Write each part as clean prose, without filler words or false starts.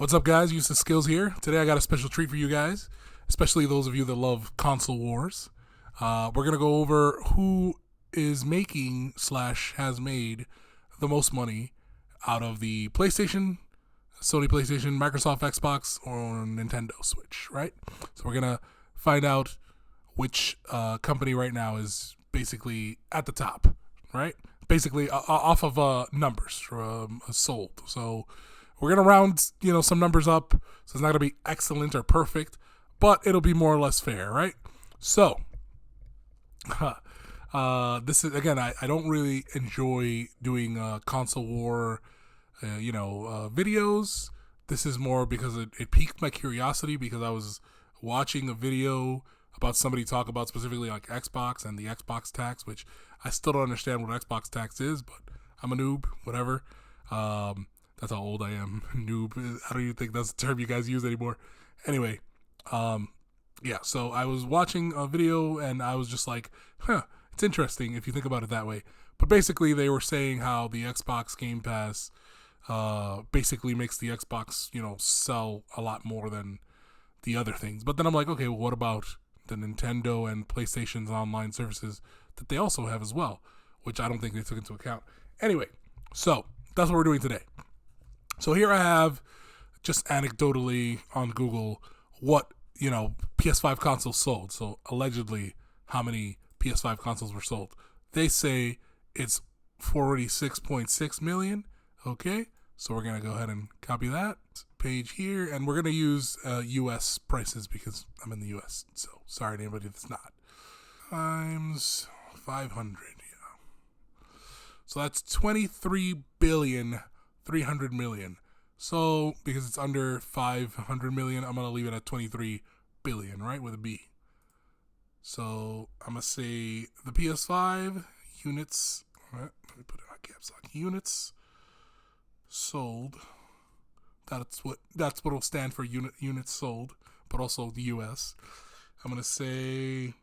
What's up, guys? Useless Skills here. Today I got a special treat for you guys, especially those of you that love console wars. We're going to go over who is making / has made the most money out of the PlayStation, Sony PlayStation, Microsoft Xbox, or Nintendo Switch, right? So we're going to find out which company right now is basically at the top, right? Basically off of numbers sold. So we're going to round, some numbers up. So it's not going to be excellent or perfect, but it'll be more or less fair, right? So this is, again, I don't really enjoy doing console war, videos. This is more because it piqued my curiosity because I was watching a video about somebody talk about specifically like Xbox and the Xbox tax, which I still don't understand what Xbox tax is, but I'm a noob, whatever. That's how old I am. Noob. I don't even think that's the term you guys use anymore. Anyway, so I was watching a video and I was just like, it's interesting if you think about it that way. But basically they were saying how the Xbox Game Pass basically makes the Xbox, sell a lot more than the other things. But then I'm like, okay, well, what about the Nintendo and PlayStation's online services that they also have as well, which I don't think they took into account. Anyway, so that's what we're doing today. So here I have, just anecdotally on Google, what, PS5 consoles sold. So allegedly, how many PS5 consoles were sold. They say it's 46.6 million. Okay, so we're going to go ahead and copy that page here, and we're going to use U.S. prices because I'm in the U.S., so sorry to anybody that's not. Times 500, So that's 23 billion 300 million. So because it's under 500 million, I'm going to leave it at 23 billion, right, with a B. So I'm going to say the PS5 units, let me put it on caps lock, units sold. That's what it'll stand for, units sold, but also the US. I'm going to say,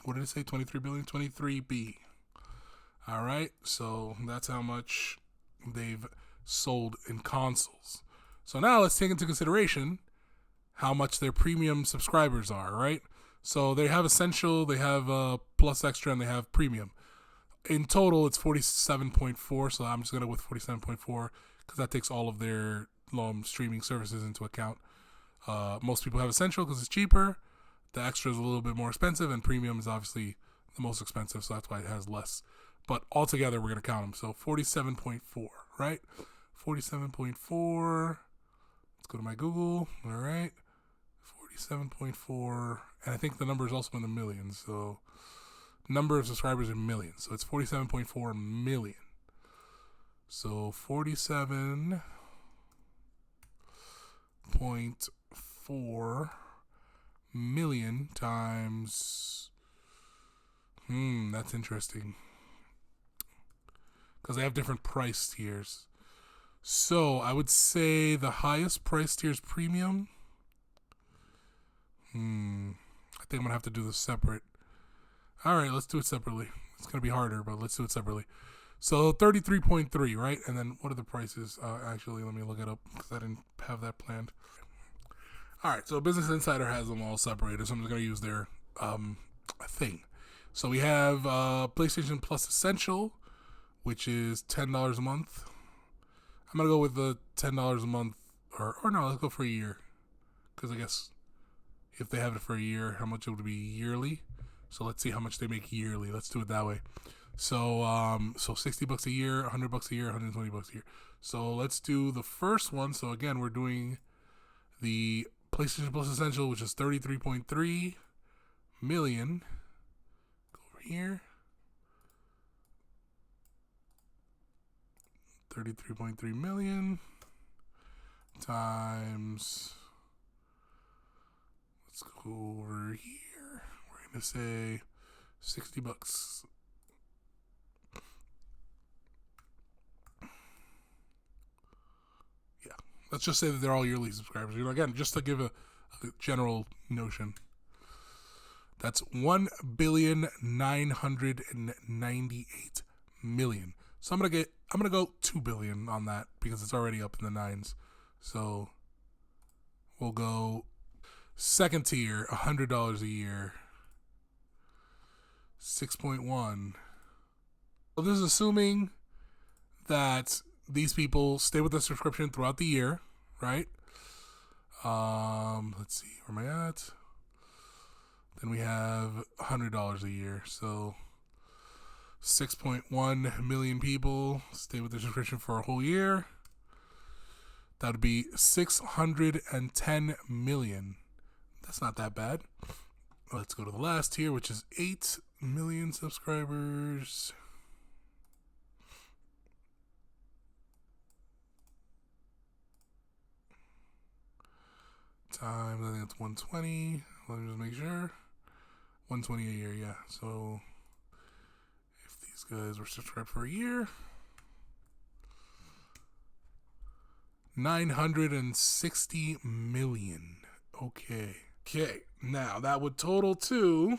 what did it say? 23 billion, 23B. All right, so that's how much they've sold in consoles. So now let's take into consideration how much their premium subscribers are, right? So they have Essential, they have Plus Extra, and they have Premium. In total, it's 47.4, so I'm just going to go with 47.4 because that takes all of their streaming services into account. Most people have Essential because it's cheaper. The Extra is a little bit more expensive, and Premium is obviously the most expensive, so that's why it has less. But altogether, we're going to count them. So 47.4, right? 47.4. Let's go to my Google. All right. 47.4. And I think the number is also in the millions. So number of subscribers in millions. So it's 47.4 million. So 47.4 million times... that's interesting. Because they have different price tiers. So I would say the highest price tier is Premium. I think I'm going to have to do this separate. All right, let's do it separately. It's going to be harder, but let's do it separately. So 33.3, right? And then what are the prices? Actually, let me look it up because I didn't have that planned. All right, so Business Insider has them all separated, so I'm just going to use their thing. So we have PlayStation Plus Essential, which is $10 a month. I'm going to go with the $10 a month, or no, let's go for a year. Because I guess if they have it for a year, how much it would be yearly. So let's see how much they make yearly. Let's do it that way. So $60 a year, $100 a year, $120 a year. So let's do the first one. So again, we're doing the PlayStation Plus Essential, which is 33.3 million. Go over here. 33.3 million times, let's go over here. We're going to say $60. Yeah, let's just say that they're all yearly subscribers. Again, just to give a general notion. That's 1,998,000,000. So I'm gonna go 2 billion on that because it's already up in the nines. So we'll go second tier, $100 a year, 6.1. So this is assuming that these people stay with the subscription throughout the year, right? Let's see, where am I at? Then we have $100 a year. So 6.1 million people stay with the subscription for a whole year. That would be 610 million. That's not that bad. Let's go to the last tier, which is 8 million subscribers. Times, I think it's 120. Let me just make sure. 120 a year, yeah. So if these guys were subscribed for a year, 960 million. Okay. Now that would total to,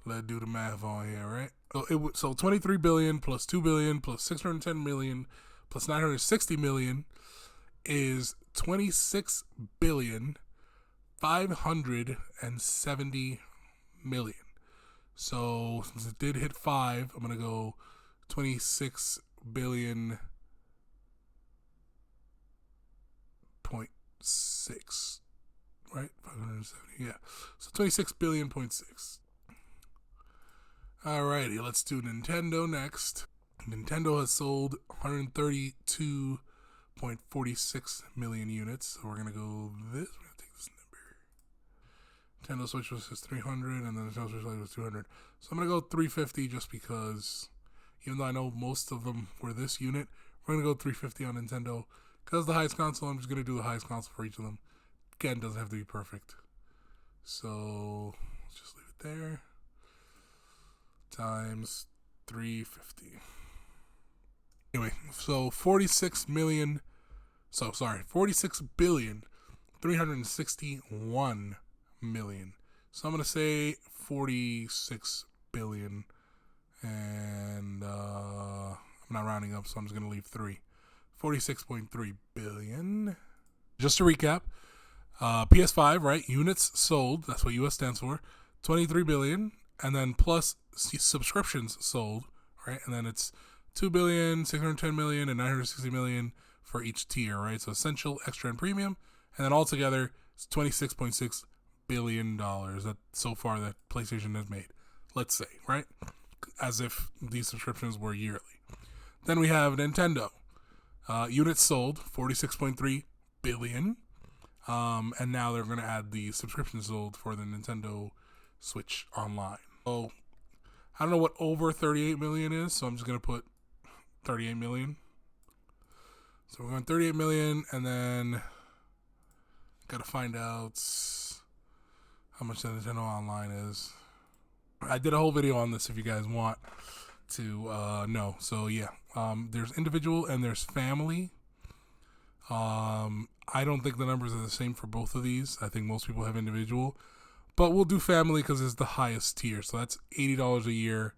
let's do the math on here, right? So 23 billion plus 2 billion plus 610 million plus 960 million is 26 billion 570 million. So since it did hit 5, I'm gonna go 26 billion point 6, right? 570, yeah. So 26 billion point 6. Alrighty, let's do Nintendo next. Nintendo has sold 132.46 million units. So we're gonna go this. We're gonna take this number. Nintendo Switch was 300, and then the Nintendo Switch Lite was 200. So I'm gonna go 350 just because, even though I know most of them were this unit, we're gonna go 350 on Nintendo because the highest console. I'm just gonna do the highest console for each of them. Again, it doesn't have to be perfect. So let's just leave it there. Times 350. Anyway, so 46 billion 361 million. So I'm gonna say 46 billion, and I'm not rounding up, so I'm just gonna leave 3. 46.3 billion. Just to recap, PS5, right? Units sold. That's what US stands for. 23 billion, and then plus subscriptions sold, right? And then it's 2 billion, 610 million, and 960 million for each tier, right? So essential, extra, and premium, and then altogether it's $26.6 billion that so far that PlayStation has made. Let's say, right? As if these subscriptions were yearly. Then we have Nintendo. Units sold 46.3 billion, and now they're going to add the subscriptions sold for the Nintendo Switch Online. So I don't know what over 38 million is, so I'm just going to put 38 million. So we're going 38 million, and then got to find out how much the Nintendo Online is. I did a whole video on this if you guys want to know. So yeah, there's individual and there's family. I don't think the numbers are the same for both of these. I think most people have individual, but we'll do family because it's the highest tier. So that's $80 a year.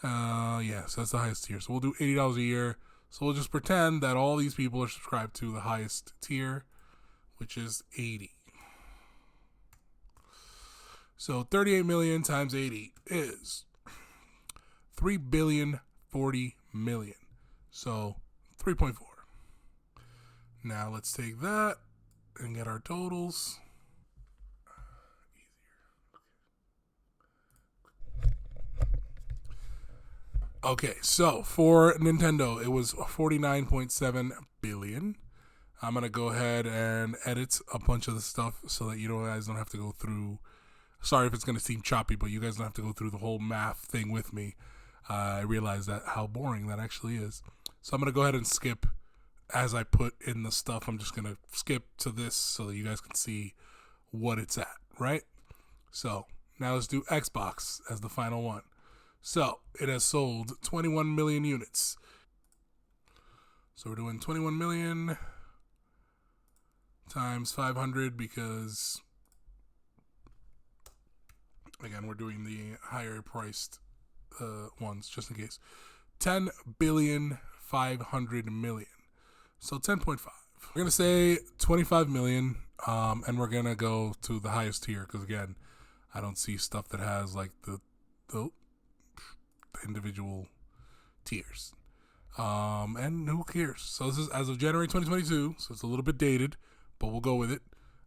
Yeah, so that's the highest tier. So we'll do $80 a year. So we'll just pretend that all these people are subscribed to the highest tier, which is 80. So 38 million times 80 is 3,040,000,000. So 3.4. Now let's take that and get our totals. Okay, so for Nintendo, it was 49.7 billion. I'm going to go ahead and edit a bunch of the stuff so that you guys don't have to go through. Sorry if it's going to seem choppy, but you guys don't have to go through the whole math thing with me. I realize that how boring that actually is. So I'm going to go ahead and skip as I put in the stuff. I'm just going to skip to this so that you guys can see what it's at, right? So now let's do Xbox as the final one. So it has sold 21 million units. So we're doing 21 million times 500 because, again, we're doing the higher priced ones just in case. 10,500,000,000. So 10.5. We're gonna say 25 million, and we're gonna go to the highest tier because again, I don't see stuff that has like the individual tiers. And who cares? So this is as of January 2022, so it's a little bit dated, but we'll go with it.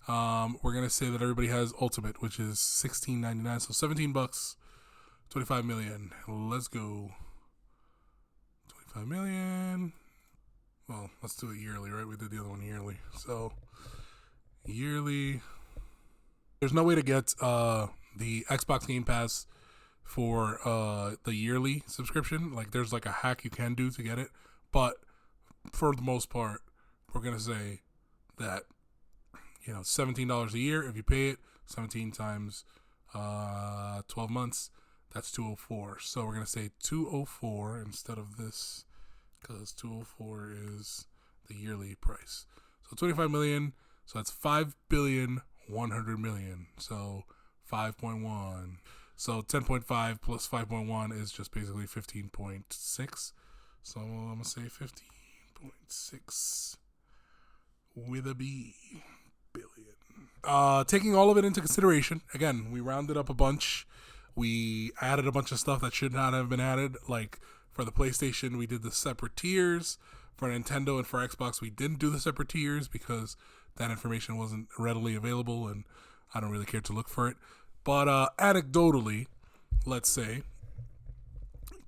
We're gonna say that everybody has Ultimate, which is $16.99, so $17, 25 million. Let's go. 25 million. Well, let's do it yearly, right? We did the other one yearly, so yearly. There's no way to get the Xbox Game Pass for the yearly subscription. Like, there's like a hack you can do to get it, but for the most part, we're gonna say that $17 a year if you pay it. 17 times 12 months, that's 204. So we're gonna say 204 instead of this because 204 is the yearly price. So 25 million. So that's 5,100,000,000. So 5.1. So 10.5 plus 5.1 is just basically 15.6. So I'm going to say 15.6 with a B billion. Taking all of it into consideration, again, we rounded up a bunch. We added a bunch of stuff that should not have been added. Like for the PlayStation, we did the separate tiers. For Nintendo and for Xbox, we didn't do the separate tiers because that information wasn't readily available and I don't really care to look for it. But anecdotally, let's say,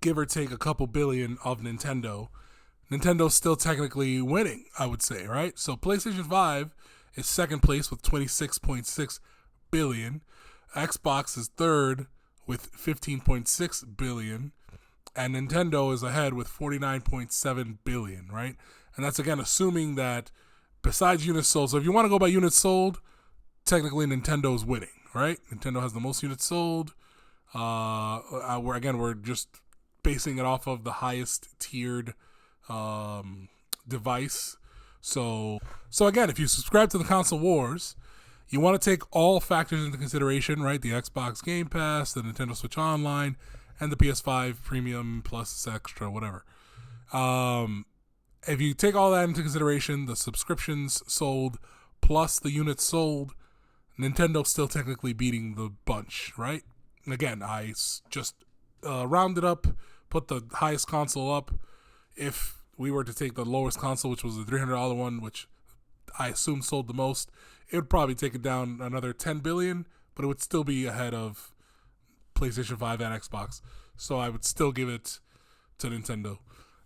give or take a couple billion of Nintendo's still technically winning, I would say, right? So PlayStation 5 is second place with 26.6 billion. Xbox is third with 15.6 billion. And Nintendo is ahead with 49.7 billion, right? And that's, again, assuming that besides units sold. So if you want to go by units sold, technically Nintendo is winning, right? Nintendo has the most units sold. We're just basing it off of the highest tiered device. So again, if you subscribe to the Console Wars, you want to take all factors into consideration, right? The Xbox Game Pass, the Nintendo Switch Online, and the PS5 Premium Plus Extra, whatever. If you take all that into consideration, the subscriptions sold plus the units sold, Nintendo's still technically beating the bunch, right? And again, I just rounded up, put the highest console up. If we were to take the lowest console, which was the $300 one, which I assume sold the most, it would probably take it down another 10 billion, but it would still be ahead of PlayStation 5 and Xbox. So I would still give it to Nintendo.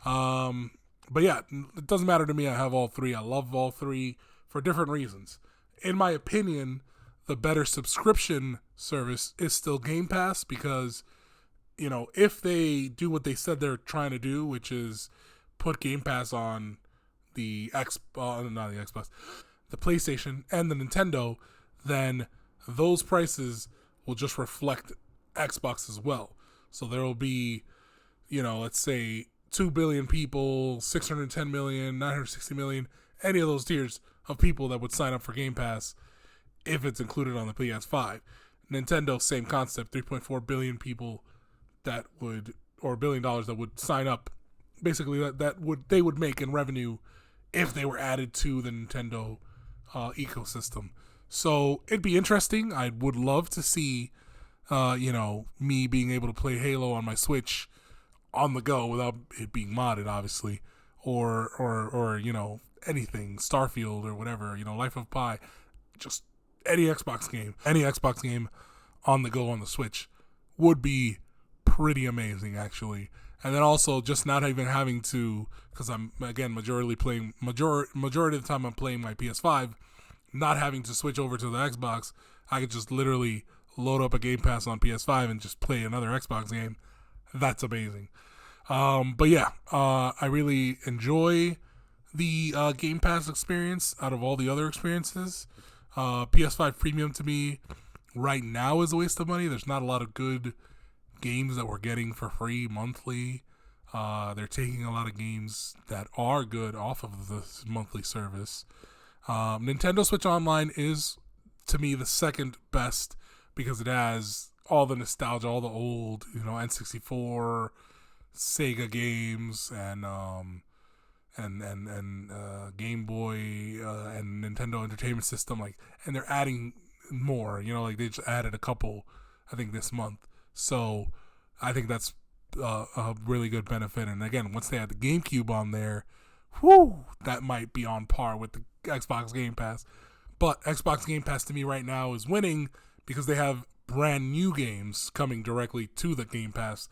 But yeah, it doesn't matter to me. I have all three. I love all three for different reasons. In my opinion, the better subscription service is still Game Pass because, if they do what they said they're trying to do, which is put Game Pass on the the PlayStation and the Nintendo, then those prices will just reflect Xbox as well. So there will be, let's say 2 billion people, 610 million, 960 million, any of those tiers of people that would sign up for Game Pass if it's included on the PS5. Nintendo, same concept, 3.4 billion people that would, or $1 billion that would sign up. Basically, they would make in revenue if they were added to the Nintendo ecosystem. So it'd be interesting. I would love to see, me being able to play Halo on my Switch on the go without it being modded, obviously, or anything, Starfield or whatever, Life of Pi, just any Xbox game on the go on the Switch would be pretty amazing, actually. And then also just not even having to, because I'm again majority of the time I'm playing my PS5, not having to switch over to the Xbox. I could just literally load up a Game Pass on PS5 and just play another Xbox game. That's amazing. But yeah, I really enjoy the Game Pass experience out of all the other experiences. PS5 Premium to me right now is a waste of money. There's not a lot of good games that we're getting for free monthly. They're taking a lot of games that are good off of this monthly service. Nintendo Switch Online is, to me, the second best because it has all the nostalgia, all the old, N64, Sega games, and and Game Boy and Nintendo Entertainment System, like, and they're adding more. You know, like they just added a couple, I think, this month. So I think that's a really good benefit. And again, once they add the GameCube on there, whoo, that might be on par with the Xbox Game Pass. But Xbox Game Pass to me right now is winning because they have brand new games coming directly to the Game Pass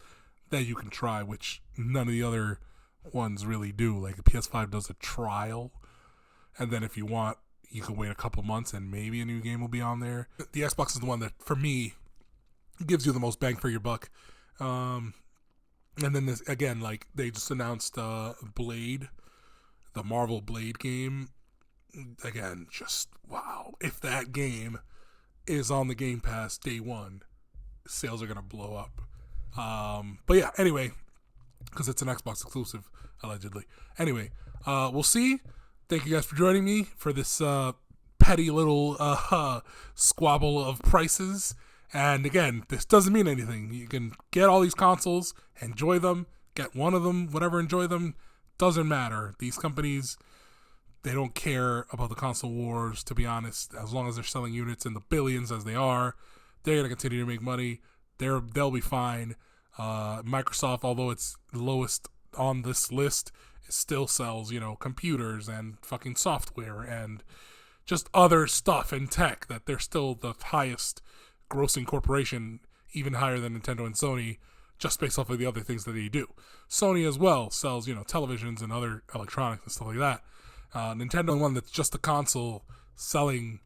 that you can try, which none of the other ones really do. Like the PS5 does a trial, and then if you want, you can wait a couple months and maybe a new game will be on there. The Xbox is the one that, for me, gives you the most bang for your buck. And then this, again, like they just announced Blade, the Marvel Blade game. Again, just wow. If that game is on the Game Pass day one, sales are going to blow up. But yeah, anyway, because it's an Xbox exclusive, allegedly. Anyway, we'll see. Thank you guys for joining me for this petty little squabble of prices. And again, this doesn't mean anything. You can get all these consoles, enjoy them, get one of them, whatever, enjoy them. Doesn't matter. These companies, they don't care about the console wars, to be honest. As long as they're selling units in the billions as they are, they're going to continue to make money. They'll be fine. Microsoft, although it's lowest on this list, it still sells, you know, computers and fucking software and just other stuff in tech, that they're still the highest grossing corporation, even higher than Nintendo and Sony, just based off of the other things that they do. Sony as well sells, you know, televisions and other electronics and stuff like that. Nintendo, one that's just a console selling,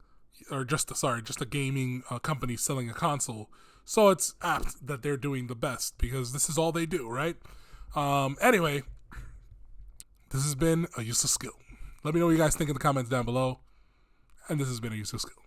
or just a gaming company selling a console. So it's apt that they're doing the best because this is all they do, right? Anyway, this has been a useless skill. Let me know what you guys think in the comments down below. And this has been a useless skill.